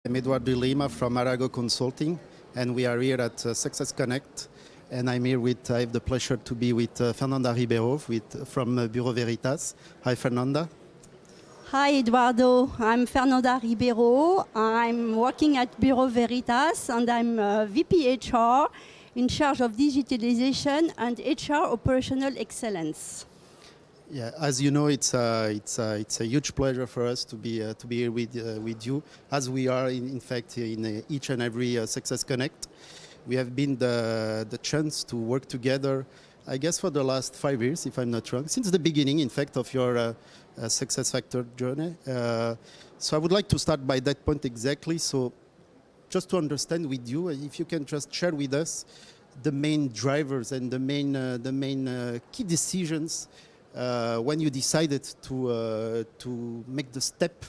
I'm Eduardo Lima from Arago Consulting, and we are here at Success Connect. And I'm here with, I have the pleasure to be with Fernanda Ribeira from Bureau Veritas. Hi, Fernanda. Hi, Eduardo. I'm Fernanda Ribeira. I'm working at Bureau Veritas, and I'm VP HR in charge of digitalization and HR operational excellence. Yeah, as you know, it's a huge pleasure for us to be here with you, as we are in fact in each and every Success Connect. We have been the chance to work together, I guess, for the last 5 years, if I'm not wrong, since the beginning, in fact, of your SuccessFactors journey. So I would like to start by that point exactly. So just to understand with you, if you can just share with us the main drivers and the main key decisions when you decided to make the step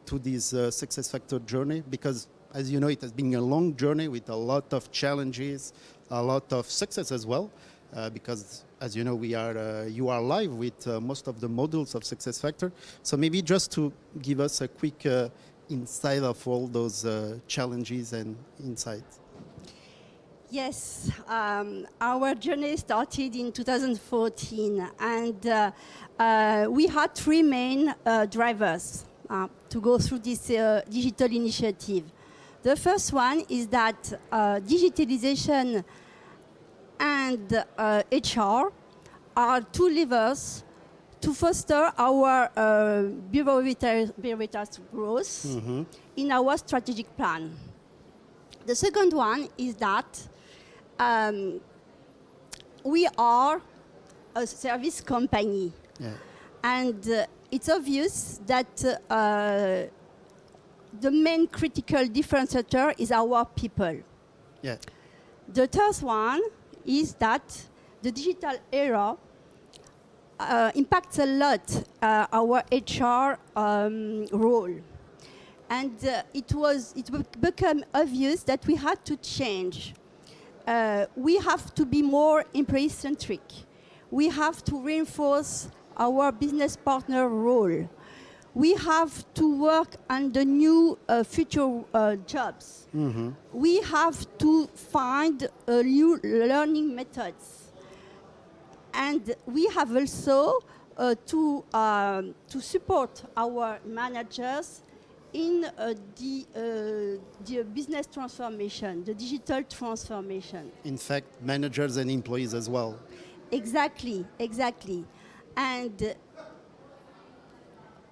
to this SuccessFactors journey, because as you know, it has been a long journey with a lot of challenges, a lot of success as well, because as you know, you are live with most of the modules of SuccessFactors. So maybe just to give us a quick insight of all those challenges and insights. Yes, our journey started in 2014, and we had three main drivers to go through this digital initiative. The first one is that digitalization and HR are two levers to foster our Bureau Veritas growth in our strategic plan. The second one is that we are a service company, and it's obvious that the main critical differentiator is our people. Yeah. The third one is that the digital era impacts a lot our HR role. And it became obvious that we had to change. We have to be more employee-centric. We have to reinforce our business partner role. We have to work on the new future jobs. We have to find new learning methods. And we have also to support our managers in the business transformation, the digital transformation. In fact, managers and employees as well. Exactly. And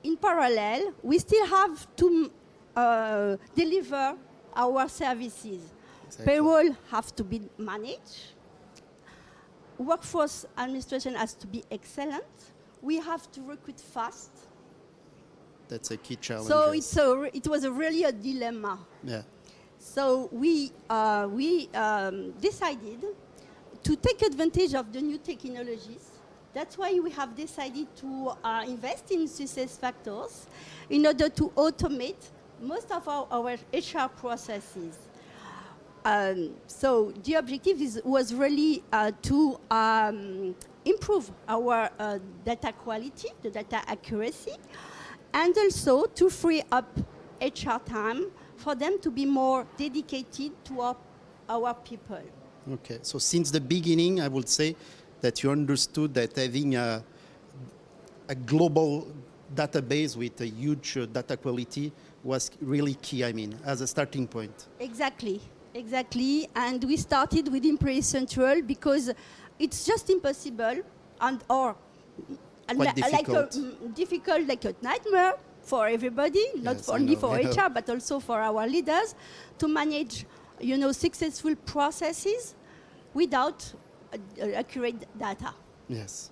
in parallel, we still have to deliver our services. Exactly. Payroll have to be managed. Workforce administration has to be excellent. We have to recruit fast. That's a key challenge. So it was really a dilemma. Yeah. So we decided to take advantage of the new technologies. That's why we have decided to invest in SuccessFactors in order to automate most of our HR processes. So the objective was really to improve our data quality, the data accuracy, and also to free up HR time for them to be more dedicated to our people. Okay, so since the beginning, I would say that you understood that having a global database with a huge data quality was really key, I mean, as a starting point. Exactly. And we started with Employee Central because it's just impossible Quite difficult. like a nightmare for everybody, not Yes, only for HR, but also for our leaders, to manage, successful processes without accurate data. Yes.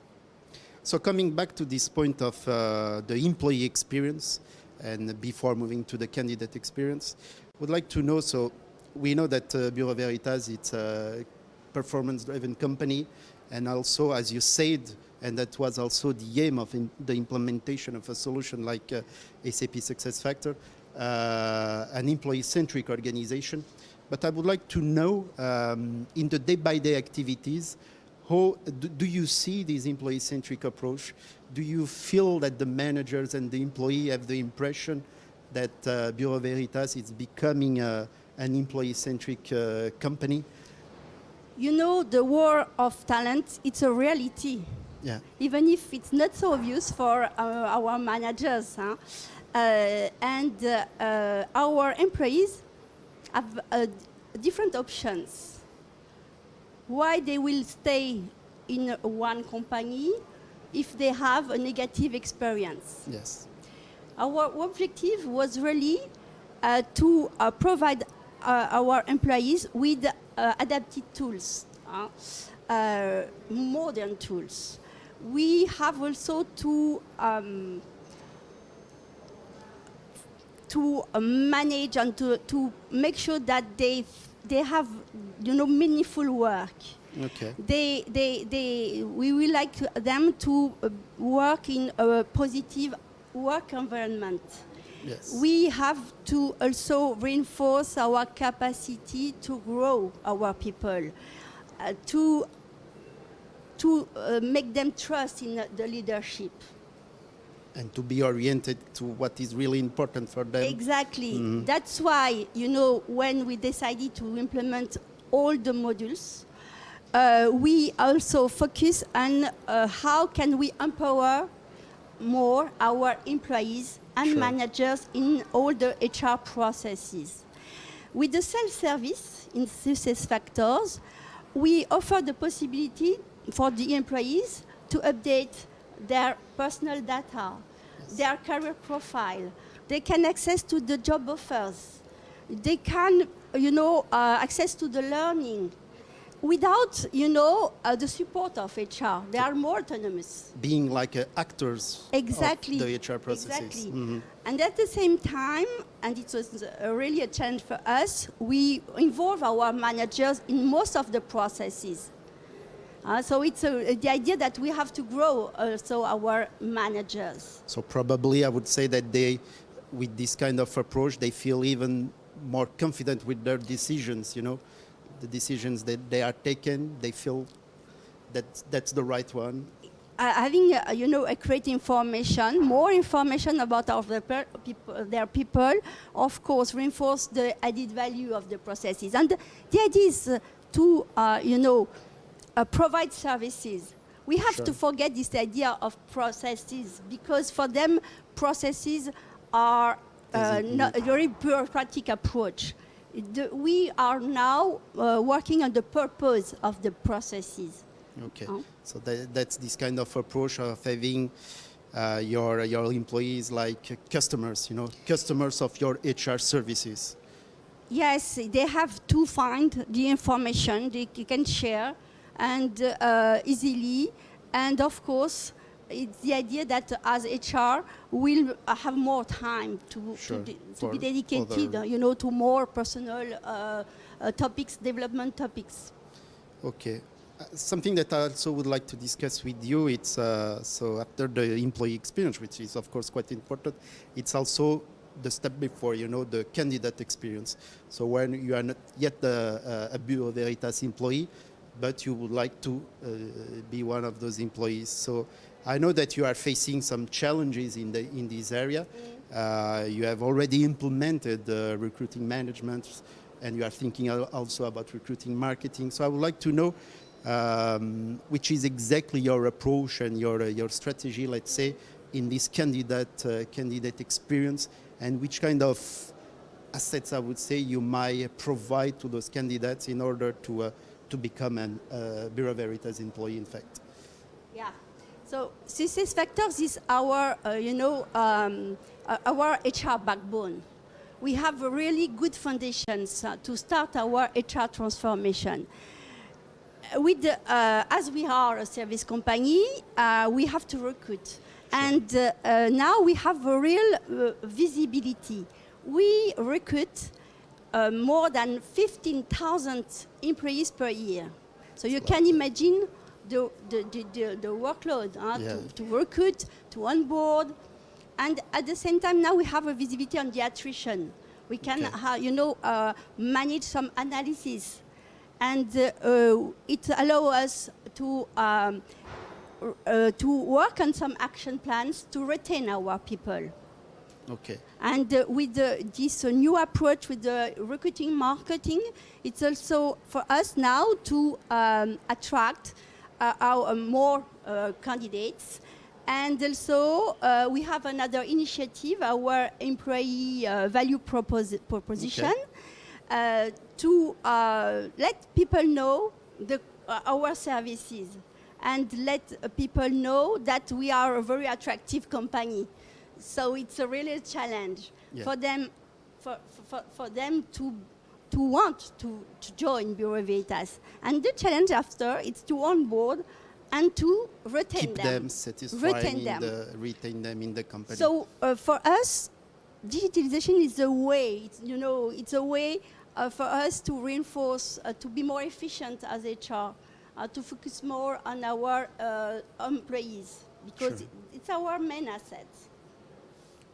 So coming back to this point of the employee experience, and before moving to the candidate experience, would like to know, so we know that Bureau Veritas, it's a performance-driven company, and also, as you said, and that was also the aim of the implementation of a solution like SAP SuccessFactors, an employee-centric organization. But I would like to know, in the day-by-day activities, how do you see this employee-centric approach? Do you feel that the managers and the employee have the impression that Bureau Veritas is becoming an employee-centric company? You know, the war of talent, it's a reality. Yeah. Even if it's not so obvious for our managers. Huh? Our employees have different options. Why they will stay in one company if they have a negative experience. Yes. Our objective was really to provide our employees with adapted tools, modern tools. We have also to manage and to make sure that they have, you know, meaningful work. Okay. We would like them to work in a positive work environment. Yes. We have to also reinforce our capacity to grow our people, to make them trust in the leadership. And to be oriented to what is really important for them. Exactly. Mm-hmm. That's why, you know, when we decided to implement all the modules, we also focus on how can we empower more our employees and Sure. managers in all the HR processes. With the self-service in SuccessFactors, we offer the possibility for the employees to update their personal data, their career profile. They can access to the job offers. They can, you know, access to the learning without, you know, the support of HR. They are more autonomous. Being like actors Exactly. of the HR processes. Exactly. Mm-hmm. And at the same time, and it was really a challenge for us, we involve our managers in most of the processes. So it's the idea that we have to grow also our managers. So probably I would say that they, with this kind of approach, they feel even more confident with their decisions, you know, the decisions that they are taking, they feel that that's the right one. Having, you know, accurate information, more information about their people, of course, reinforce the added value of the processes. And the idea is to, you know, provide services. We have Sure. to forget this idea of processes, because for them, processes are not a very bureaucratic approach. We are now working on the purpose of the processes. Okay, so that's this kind of approach of having your employees like customers, you know, customers of your HR services. Yes, they have to find the information they can share and easily. And of course, it's the idea that as HR will have more time to be dedicated, you know, to more personal topics, development topics. Okay. Something that I also would like to discuss with you, it's so after the employee experience, which is of course quite important, it's also the step before, you know, the candidate experience. So when you are not yet a Bureau Veritas employee, but you would like to be one of those employees. So I know that you are facing some challenges in this area. You have already implemented recruiting management, and you are thinking also about recruiting marketing. So I would like to know which is exactly your approach and your strategy, let's say, in this candidate experience, and which kind of assets, I would say, you might provide to those candidates in order to become a Bureau Veritas employee, in fact. Yeah. So SuccessFactors is our, our HR backbone. We have really good foundations to start our HR transformation. As we are a service company, we have to recruit. And now we have a real visibility. We recruit more than 15,000 employees per year. So you can imagine the workload to recruit, to onboard. And at the same time, now we have a visibility on the attrition. We can, manage some analysis. And it allows us to work on some action plans to retain our people. Okay. And with this new approach with the recruiting marketing, it's also for us now to attract our more candidates. And also we have another initiative, our employee value proposition, to let people know our services and let people know that we are a very attractive company. So it's a really challenge for them, for them to want to join Bureau Veritas. And the challenge after is to onboard and to retain Keep them satisfied, retain them in the company. So for us, digitalization is a way. It's a way for us to reinforce, to be more efficient as HR, to focus more on our employees, because it's our main asset.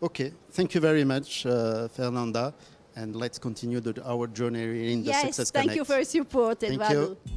Okay, thank you very much, Fernanda, and let's continue our journey in the Success Connect. Yes, thank you for your support, Eduardo. Thank you.